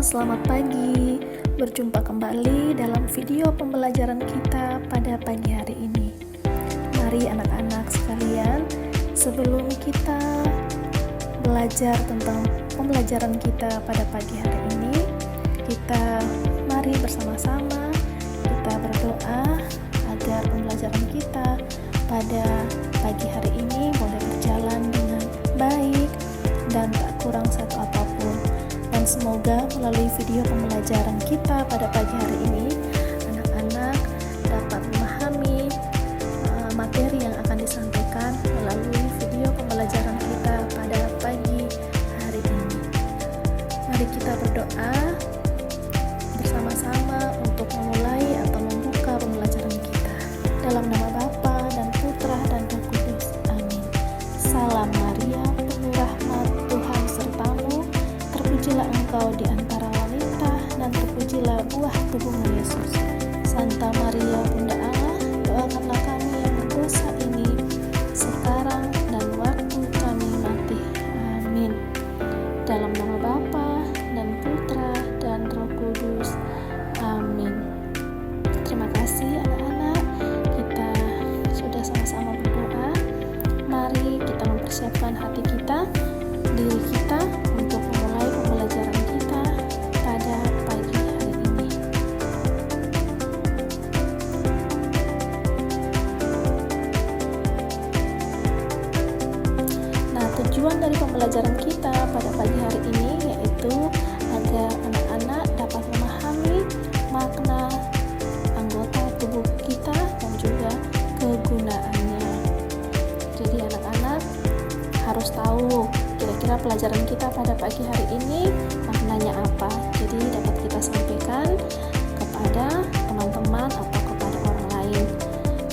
selamat pagi. Berjumpa kembali dalam video pembelajaran kita pada pagi hari ini. Mari anak-anak sekalian, sebelum kita belajar tentang pembelajaran kita pada pagi hari ini, mari bersama-sama kita berdoa agar pembelajaran kita pada pagi hari ini boleh berjalan dengan baik dan tak kurang satu apapun. Dan semoga melalui video pembelajaran kita pada pagi hari ini, anak-anak dapat memahami materi yang akan disampaikan melalui video pembelajaran kita pada pagi hari ini. Mari kita berdoa bersama-sama untuk memulai atau membuka pembelajaran kita. Dalam nama Bapa dan Putra dan Roh Kudus. Amin. Salam Maria, penuh rahmat, Tuhan sertamu. Terpujilah engkau di antara wanita, dan terpujilah buah tubuhmu Yesus. Santa Maria, Bunda Allah, doakanlah kami yang berdosa ini, sekarang dan waktu kami mati. Amin. Dalam nama Bapa dan Putra dan Roh Kudus. Amin. Terima kasih anak-anak, kita sudah sama-sama berdoa. Mari kita mempersiapkan hati kita, diri kita untuk memulai pembelajaran kita pada pagi hari ini. Nah, tujuan dari pembelajaran kita pada pagi hari ini yaitu agar anak-anak dapat memahami makna anggota tubuh kita dan juga kegunaannya. Jadi anak-anak harus tahu kira-kira pelajaran kita pada pagi hari ini maknanya apa. Jadi dapat kita sampaikan kepada teman-teman atau kepada orang lain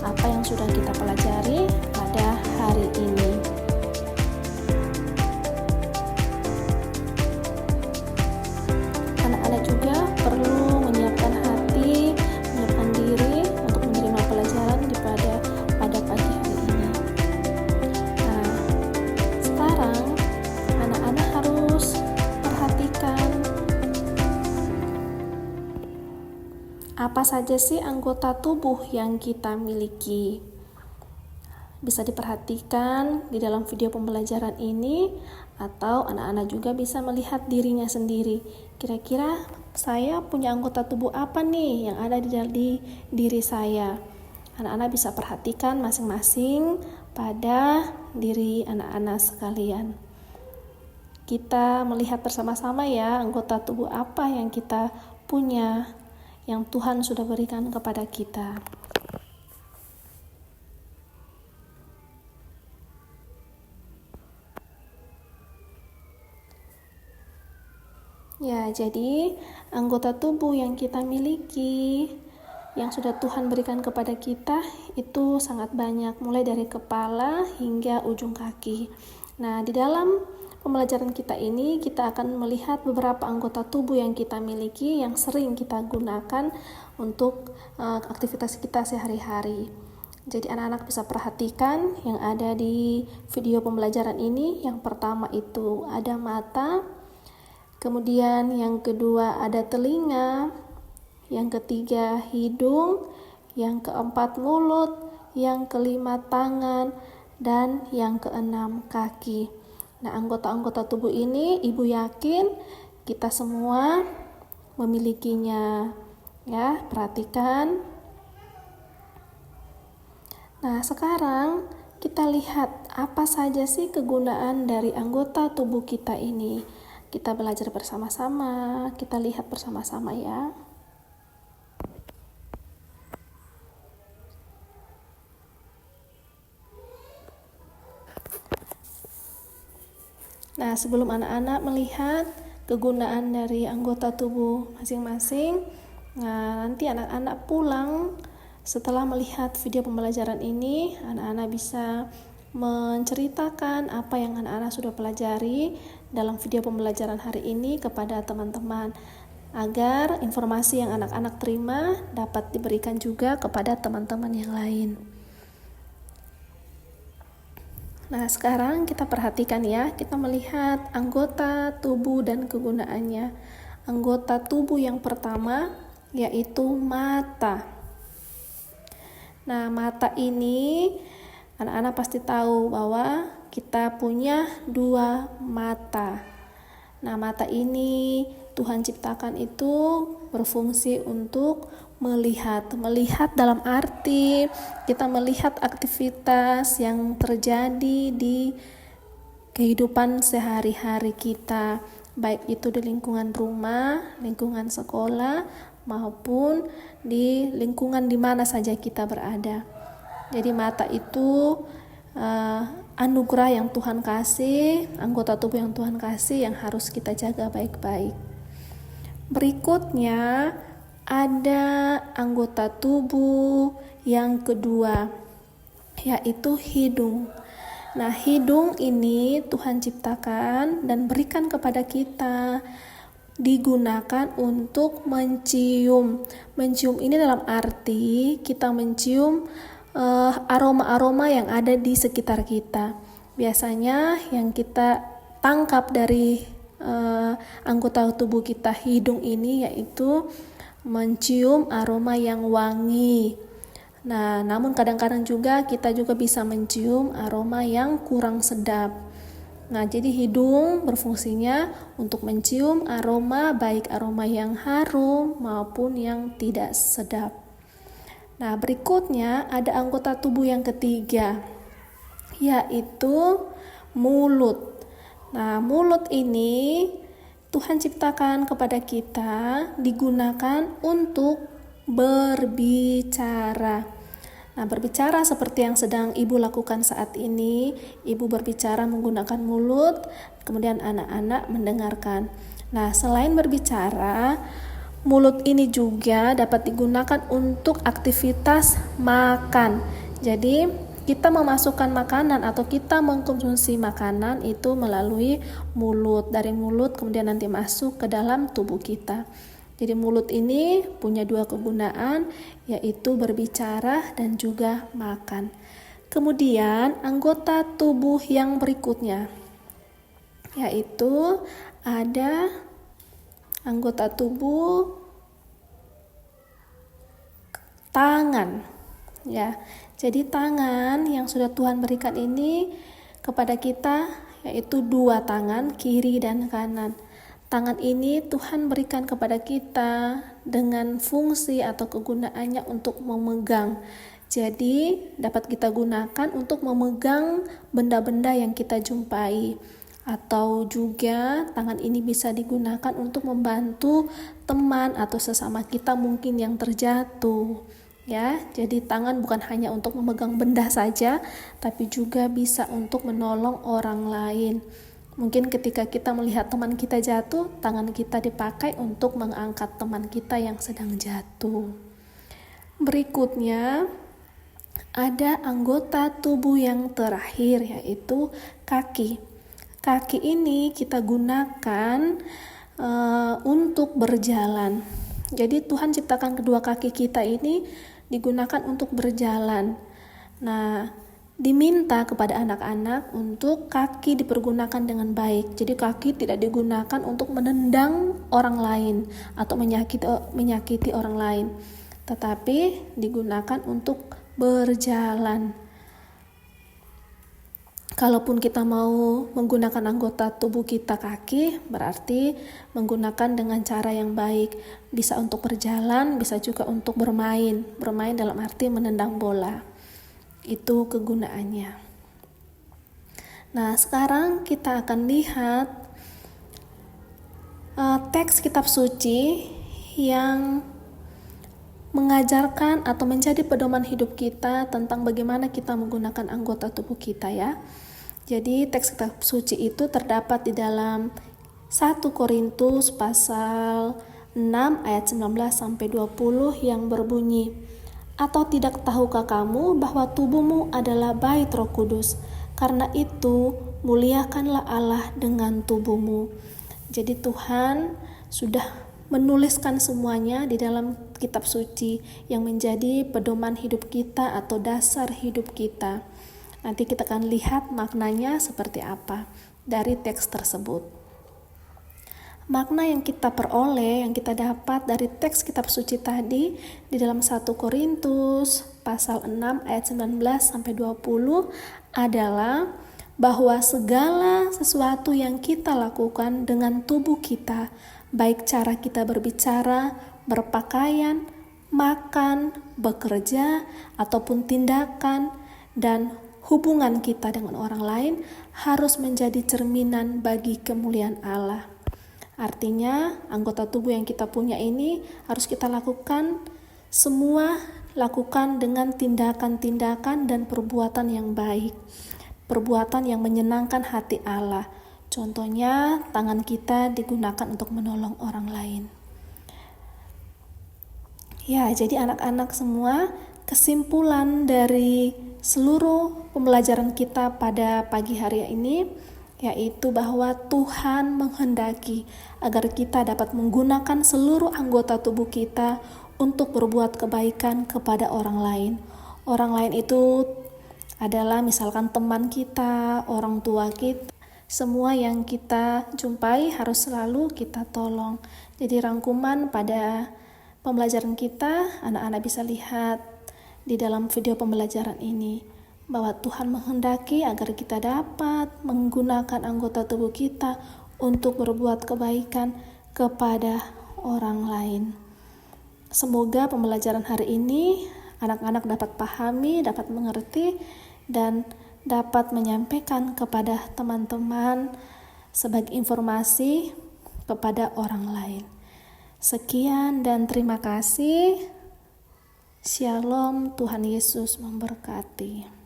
apa yang sudah kita pelajari pada hari ini. Anak-anak juga perlu menyiapkan hati, menyiapkan diri untuk menerima pelajaran pada pagi hari ini. Nah, sekarang anak-anak harus perhatikan apa saja sih anggota tubuh yang kita miliki. Bisa diperhatikan di dalam video pembelajaran ini, atau anak-anak juga bisa melihat dirinya sendiri. Kira-kira saya punya anggota tubuh apa nih yang ada di diri saya? Anak-anak bisa perhatikan masing-masing pada diri anak-anak sekalian. Kita melihat bersama-sama ya anggota tubuh apa yang kita punya, yang Tuhan sudah berikan kepada kita. Ya, jadi anggota tubuh yang kita miliki, yang sudah Tuhan berikan kepada kita, itu sangat banyak, mulai dari kepala hingga ujung kaki. Nah, di dalam pembelajaran kita ini, kita akan melihat beberapa anggota tubuh yang kita miliki, yang sering kita gunakan untuk aktivitas kita sehari-hari. Jadi anak-anak bisa perhatikan yang ada di video pembelajaran ini. Yang pertama itu ada mata, kemudian yang kedua ada telinga, yang ketiga hidung, yang keempat mulut, yang kelima tangan, dan yang keenam kaki. Nah, anggota-anggota tubuh ini Ibu yakin kita semua memilikinya. Ya, perhatikan. Nah, sekarang kita lihat apa saja sih kegunaan dari anggota tubuh kita ini. Kita belajar bersama-sama, kita lihat bersama-sama ya. Nah, sebelum anak-anak melihat kegunaan dari anggota tubuh masing-masing, nah nanti anak-anak pulang setelah melihat video pembelajaran ini, anak-anak bisa menceritakan apa yang anak-anak sudah pelajari dalam video pembelajaran hari ini kepada teman-teman, agar informasi yang anak-anak terima dapat diberikan juga kepada teman-teman yang lain. Nah, sekarang kita perhatikan ya, kita melihat anggota tubuh dan kegunaannya. anggota tubuh yang pertama yaitu mata. Nah, mata ini anak-anak pasti tahu bahwa kita punya 2 mata. Nah, mata ini Tuhan ciptakan itu berfungsi untuk melihat dalam arti kita melihat aktivitas yang terjadi di kehidupan sehari-hari kita, baik itu di lingkungan rumah, lingkungan sekolah, maupun di lingkungan di mana saja kita berada. Jadi mata itu anugerah yang Tuhan kasih, anggota tubuh yang Tuhan kasih yang harus kita jaga baik-baik. Berikutnya ada anggota tubuh yang kedua, yaitu hidung. Nah, hidung ini Tuhan ciptakan dan berikan kepada kita, digunakan untuk mencium. Mencium ini dalam arti kita mencium aroma-aroma yang ada di sekitar kita. Biasanya yang kita tangkap dari anggota tubuh kita hidung ini yaitu mencium aroma yang wangi. Nah, namun kadang-kadang juga kita juga bisa mencium aroma yang kurang sedap. Nah, jadi hidung berfungsinya untuk mencium aroma, baik aroma yang harum maupun yang tidak sedap. Nah, berikutnya ada anggota tubuh yang ketiga, yaitu mulut. Nah, mulut ini Tuhan ciptakan kepada kita, digunakan untuk berbicara. Nah, berbicara seperti yang sedang Ibu lakukan saat ini. Ibu berbicara menggunakan mulut, kemudian anak-anak mendengarkan. Nah, selain berbicara, mulut ini juga dapat digunakan untuk aktivitas makan. Jadi, kita memasukkan makanan atau kita mengkonsumsi makanan itu melalui mulut. Dari mulut kemudian nanti masuk ke dalam tubuh kita. Jadi mulut ini punya 2 kegunaan, yaitu berbicara dan juga makan. Kemudian anggota tubuh yang berikutnya, yaitu ada anggota tubuh tangan. Ya, jadi tangan yang sudah Tuhan berikan ini kepada kita, yaitu 2 tangan, kiri dan kanan. Tangan ini Tuhan berikan kepada kita dengan fungsi atau kegunaannya untuk memegang. Jadi dapat kita gunakan untuk memegang benda-benda yang kita jumpai. Atau juga tangan ini bisa digunakan untuk membantu teman atau sesama kita mungkin yang terjatuh. Ya, jadi tangan bukan hanya untuk memegang benda saja, tapi juga bisa untuk menolong orang lain. Mungkin ketika kita melihat teman kita jatuh, tangan kita dipakai untuk mengangkat teman kita yang sedang jatuh. Berikutnya, ada anggota tubuh yang terakhir, yaitu kaki. Kaki ini kita gunakan untuk berjalan. Jadi Tuhan ciptakan kedua kaki kita ini digunakan untuk berjalan. Nah, diminta kepada anak-anak untuk kaki dipergunakan dengan baik. Jadi kaki tidak digunakan untuk menendang orang lain atau menyakiti orang lain, tetapi digunakan untuk berjalan. Kalaupun kita mau menggunakan anggota tubuh kita kaki, berarti menggunakan dengan cara yang baik. Bisa untuk berjalan, bisa juga untuk bermain. Bermain dalam arti menendang bola. Itu kegunaannya. Nah, sekarang kita akan lihat teks kitab suci yang mengajarkan atau menjadi pedoman hidup kita tentang bagaimana kita menggunakan anggota tubuh kita ya. Jadi teks kitab suci itu terdapat di dalam 1 Korintus pasal 6 ayat 19 sampai 20 yang berbunyi, "Atau tidak tahukah kamu bahwa tubuhmu adalah bait Roh Kudus? Karena itu muliakanlah Allah dengan tubuhmu." Jadi Tuhan sudah menuliskan semuanya di dalam kitab suci yang menjadi pedoman hidup kita atau dasar hidup kita. Nanti kita akan lihat maknanya seperti apa dari teks tersebut. Makna yang kita peroleh, yang kita dapat dari teks kitab suci tadi di dalam 1 Korintus pasal 6 ayat 19 sampai 20 adalah bahwa segala sesuatu yang kita lakukan dengan tubuh kita, baik cara kita berbicara, berpakaian, makan, bekerja, ataupun tindakan, dan hubungan kita dengan orang lain harus menjadi cerminan bagi kemuliaan Allah. Artinya, anggota tubuh yang kita punya ini harus kita lakukan dengan tindakan-tindakan dan perbuatan yang baik, perbuatan yang menyenangkan hati Allah. Contohnya, tangan kita digunakan untuk menolong orang lain. Ya, jadi anak-anak semua, kesimpulan dari seluruh pembelajaran kita pada pagi hari ini yaitu bahwa Tuhan menghendaki agar kita dapat menggunakan seluruh anggota tubuh kita untuk berbuat kebaikan kepada orang lain. Orang lain itu adalah misalkan teman kita, orang tua kita, semua yang kita jumpai harus selalu kita tolong. Jadi rangkuman pada pembelajaran kita, anak-anak bisa lihat di dalam video pembelajaran ini, bahwa Tuhan menghendaki agar kita dapat menggunakan anggota tubuh kita untuk berbuat kebaikan kepada orang lain. Semoga pembelajaran hari ini anak-anak dapat pahami, dapat mengerti, dan dapat menyampaikan kepada teman-teman sebagai informasi kepada orang lain. Sekian dan terima kasih. Shalom, Tuhan Yesus memberkati.